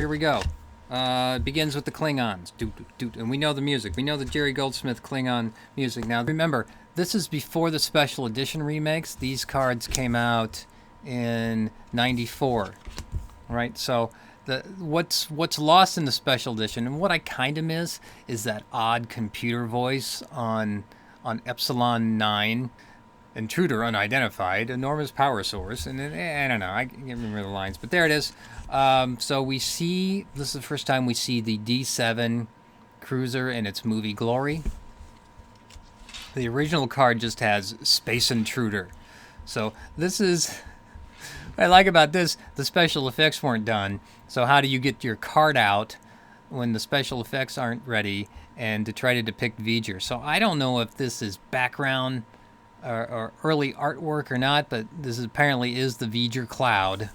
Here we go. It begins with the Klingons. And we know the music. We know the Jerry Goldsmith Klingon music. Now, remember, this is before the special edition remakes. These cards came out in '94, right? So what's lost in the special edition, and what I kind of miss, is that odd computer voice on Epsilon 9. Intruder Unidentified, enormous power source, and I don't know, I can't remember the lines, but there it is. So we see, this is the first time we see the D7 cruiser in its movie glory. The original card just has Space Intruder. So this is, what I like about this, the special effects weren't done. So how do you get your card out when the special effects aren't ready and to try to depict V'ger? So I don't know if this is background or early artwork or not, but this apparently is the V'ger cloud.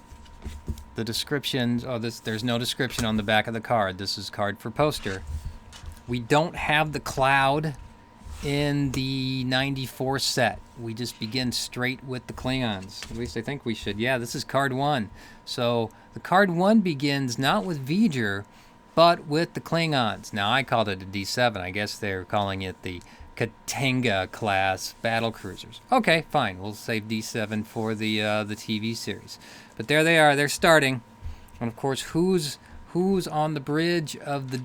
The descriptions, there's no description on the back of the card. This is card for poster. We don't have the cloud in the '94 set. We just begin straight with the Klingons. At least I think we should. Yeah, this is card 1. So the card 1 begins not with V'ger, but with the Klingons. Now I called it a D7. I guess they're calling it the Katanga class battle cruisers. Okay, fine. We'll save D7 for the TV series. But there they are. They're starting. And of course, who's on the bridge of the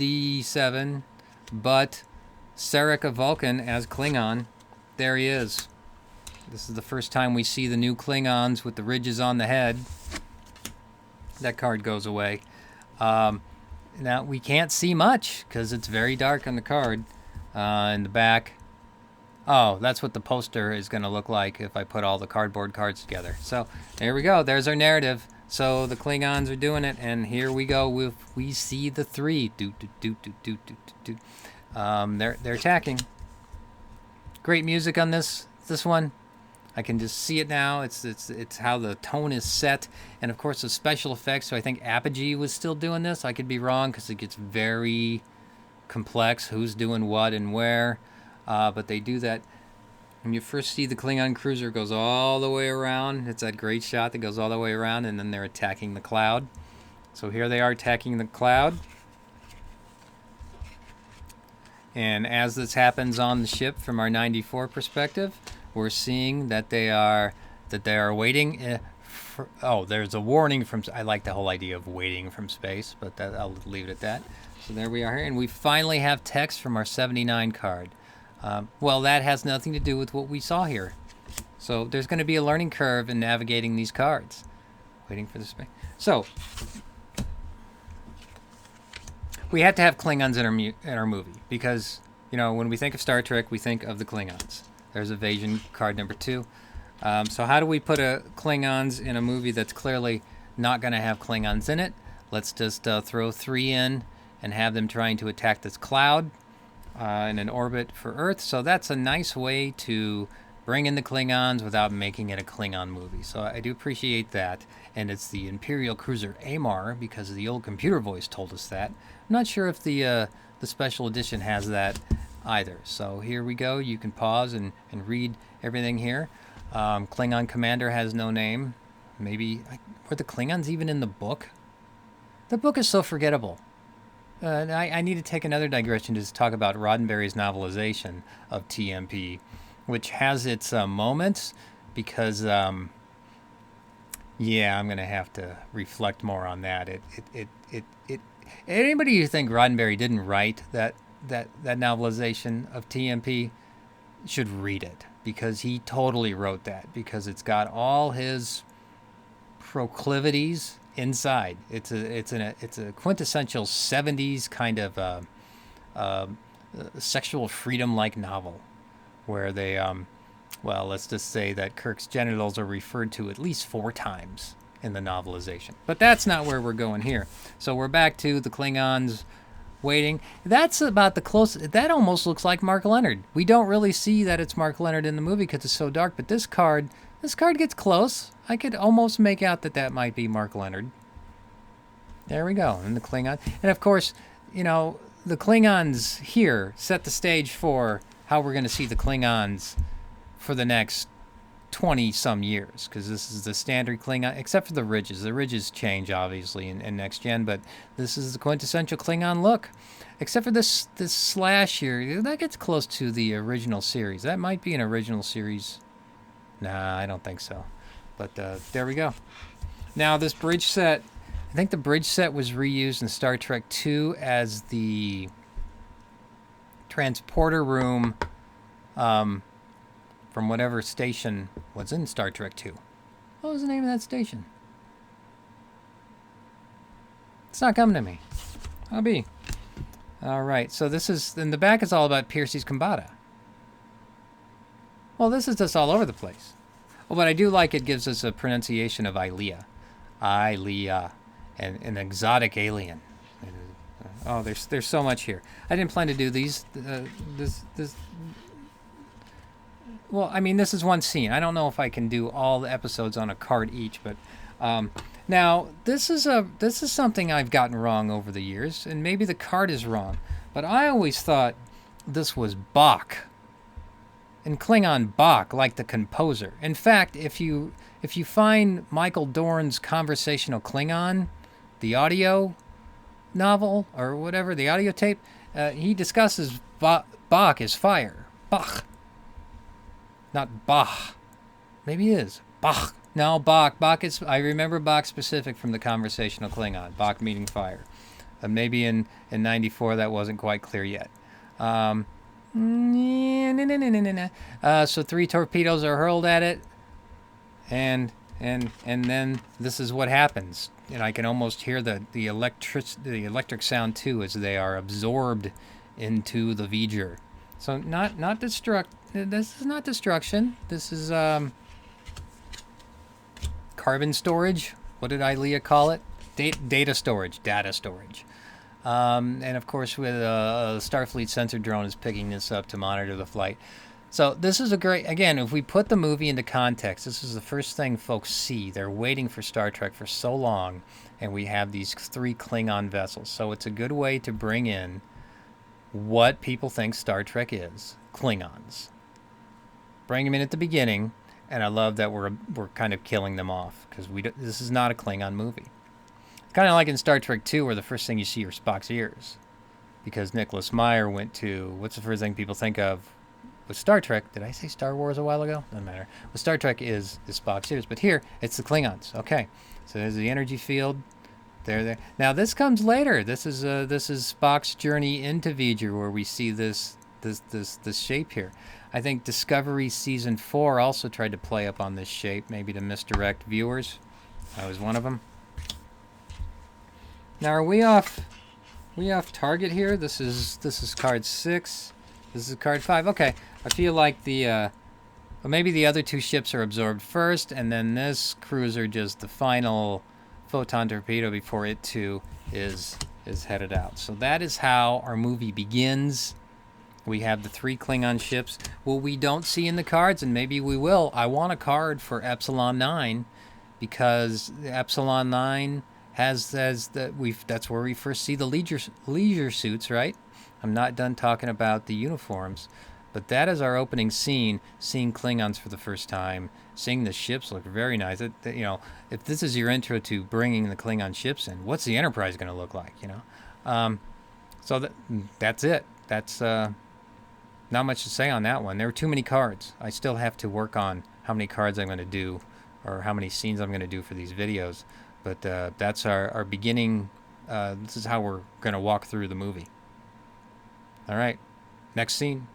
D7 but Sarek of Vulcan as Klingon? There he is. This is the first time we see the new Klingons with the ridges on the head. That card goes away. Now, we can't see much because it's very dark on the card. In the back. Oh, that's what the poster is going to look like if I put all the cardboard cards together. So there we go. There's our narrative. So the Klingons are doing it, and here we go. We see the 3. They're attacking. Great music on this one. I can just see it now. It's how the tone is set, and of course the special effects. So I think Apogee was still doing this. I could be wrong because it gets very complex, who's doing what and where, but they do that. When you first see the Klingon cruiser, it goes all the way around. It's that great shot that goes all the way around, and then they're attacking the cloud. So here they are attacking the cloud, and as this happens on the ship from our '94 perspective, we're seeing that they are waiting there's a warning from, I like the whole idea of waiting from space, but I'll leave it at that. So there we are here, and we finally have text from our 79 card. Well, that has nothing to do with what we saw here. So there's going to be a learning curve in navigating these cards. Waiting for the space. So we had to have Klingons in our movie because, when we think of Star Trek, we think of the Klingons. There's Evasion card number 2. So how do we put Klingons in a movie that's clearly not going to have Klingons in it? Let's just throw 3 in and have them trying to attack this cloud in an orbit for Earth. So that's a nice way to bring in the Klingons without making it a Klingon movie. So I do appreciate that. And it's the Imperial cruiser Amar, because the old computer voice told us that. I'm not sure if the special edition has that either. So here we go. You can pause and read everything here. Klingon commander has no name. Maybe, were the Klingons even in the book? The book is so forgettable. I need to take another digression to talk about Roddenberry's novelization of TMP, which has its moments, because, I'm going to have to reflect more on that. Anybody who think Roddenberry didn't write that novelization of TMP should read it, because he totally wrote that, because it's got all his proclivities inside. It's a quintessential '70s kind of sexual freedom-like novel, where they let's just say that Kirk's genitals are referred to at least 4 times in the novelization. But that's not where we're going here. So we're back to the Klingons waiting. That's about the closest. That almost looks like Mark Lenard. We don't really see that it's Mark Lenard in the movie because it's so dark, but this card gets close. I could almost make out that might be Mark Lenard. There we go. And the Klingon. And of course, the Klingons here set the stage for how we're going to see the Klingons for the next 20 some years, because this is the standard Klingon, except for the ridges. The ridges change obviously in next gen, but this is the quintessential Klingon look. Except for this slash here, that gets close to the original series. That might be an original series. Nah, I don't think so. But there we go. Now this bridge set, I think the bridge set was reused in Star Trek II as the transporter room from whatever station was in Star Trek II. What was the name of that station? It's not coming to me. I'll be. All right, so this is, in the back is all about Piercy's Kombata. Well, this is just all over the place. Oh, but I do like it gives us a pronunciation of Ilea. Ilea. An exotic alien. Oh, there's so much here. I didn't plan to do these. Well, I mean, this is one scene. I don't know if I can do all the episodes on a card each, but now this is something I've gotten wrong over the years, and maybe the card is wrong, but I always thought this was Bach. In Klingon, Bach, like the composer. In fact, if you find Michael Dorn's Conversational Klingon, the audio novel or whatever, the audio tape, he discusses Bach as fire. Bach. Not Bach. Maybe it is. Bach. No, Bach. Bach is, I remember Bach specific from the Conversational Klingon. Bach meaning fire. Maybe in 94 that wasn't quite clear yet. So 3 torpedoes are hurled at it. And then this is what happens. And I can almost hear the electric sound too as they are absorbed into the V'ger. So this is not destruction. This is carbon storage. What did Ilea call it? Data storage. And of course, with a Starfleet sensor drone is picking this up to monitor the flight. So this is a great, again, if we put the movie into context, this is the first thing folks see. They're waiting for Star Trek for so long, and we have these 3 Klingon vessels. So it's a good way to bring in what people think Star Trek is, Klingons. Bring them in at the beginning, and I love that we're kind of killing them off, because this is not a Klingon movie. Kind of like in Star Trek II, where the first thing you see are Spock's ears, because Nicholas Meyer went to, what's the first thing people think of with Star Trek? Did I say Star Wars a while ago? Doesn't matter. With Star Trek is Spock's ears, but here it's the Klingons. Okay, so there's the energy field. There. Now this comes later. This is Spock's journey into V'ger, where we see this shape here. I think Discovery Season 4 also tried to play up on this shape, maybe to misdirect viewers. I was one of them. Now are we off target here? This is card 6. This is card 5. Okay, I feel like well, maybe the other 2 ships are absorbed first, and then this cruiser just the final photon torpedo before it too is headed out. So that is how our movie begins. We have the 3 Klingon ships. Well, we don't see in the cards, and maybe we will. I want a card for Epsilon 9, because Epsilon 9 has that's where we first see the leisure suits, right? I'm not done talking about the uniforms, but that is our opening scene, seeing Klingons for the first time, seeing the ships look very nice. If this is your intro to bringing the Klingon ships in, what's the Enterprise going to look like, So that's it. That's not much to say on that one. There were too many cards. I still have to work on how many cards I'm going to do, or how many scenes I'm going to do for these videos. But that's our beginning. This is how we're going to walk through the movie. All right, next scene.